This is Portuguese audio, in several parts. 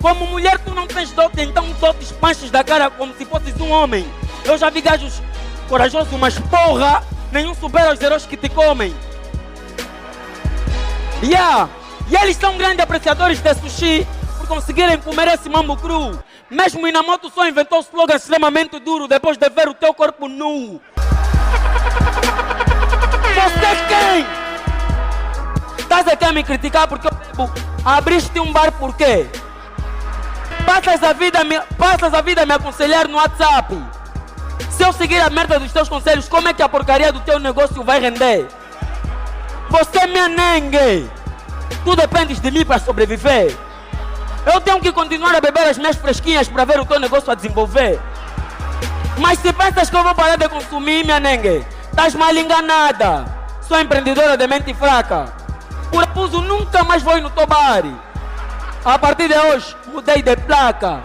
Como mulher tu não tens dote, então dotes panches da cara como se fosses um homem. Eu já vi gajos corajosos, mas porra, nenhum supera os heróis que te comem. E eles são grandes apreciadores de sushi por conseguirem comer esse mambo cru. Mesmo o Inamoto só inventou o slogan extremamente duro depois de ver o teu corpo nu. Você quem? Estás aqui a me criticar porque eu bebo? Abriste um bar por quê? Passas a vida a me aconselhar no WhatsApp. Se eu seguir a merda dos teus conselhos, como é que a porcaria do teu negócio vai render? Você é minha nengue. Tu dependes de mim para sobreviver. Eu tenho que continuar a beber as minhas fresquinhas para ver o teu negócio a desenvolver. Mas se pensas que eu vou parar de consumir, minha nengue, estás mal enganada. Sou empreendedora de mente fraca. Por abuso nunca mais vou ir no teu bar. A partir de hoje, mudei de placa.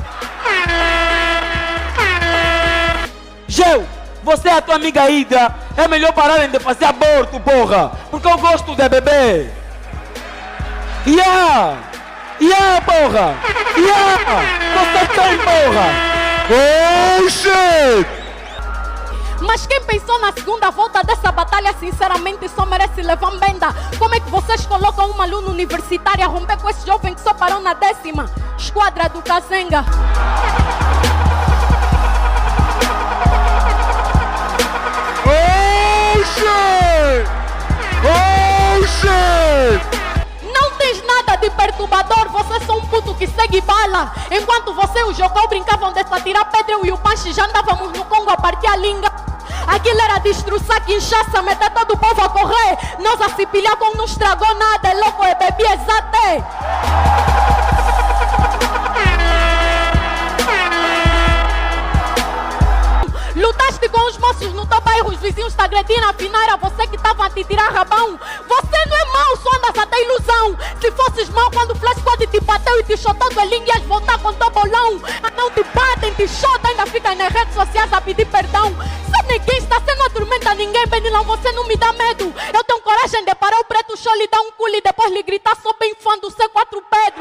Geu, você é a tua amiga Hidra. É melhor pararem de fazer aborto, porra. Porque eu gosto de beber. Porra! Você tem, porra! Oh, shit! Mas quem pensou na segunda volta dessa batalha, sinceramente, só merece levar benda. Como é que vocês colocam uma aluna universitária a romper com esse jovem que só parou na 10ª? Esquadra do Kazenga. Oh, shit! Oh, shit! Não tens nada de perturbador, você é só um puto que segue bala. Enquanto você e o Jogou brincavam de atirar pedra, eu e o Panchi já andávamos no Congo a partir a linga. Aquilo era destruçar, quinchaça, meter todo o povo a correr. Nós a se pilhar como não estragou nada, é louco, é bebê, exate. Lutaste com os moços no teu bairro, os vizinhos te agrediram, afinal era você que estava a te tirar rabão. Você não é mau, só andas a ter ilusão. Se fosses mau quando o Flash Squad te bateu e te chotou, tu ias voltar com teu bolão. Não te batem, te chotam, ainda ficas nas redes sociais a pedir perdão. Se ninguém está sendo atormenta ninguém, Benilão, você não me dá medo. Eu tenho coragem de parar o preto show, lhe dar um culo e depois lhe gritar, sou bem fã do C4 pedo.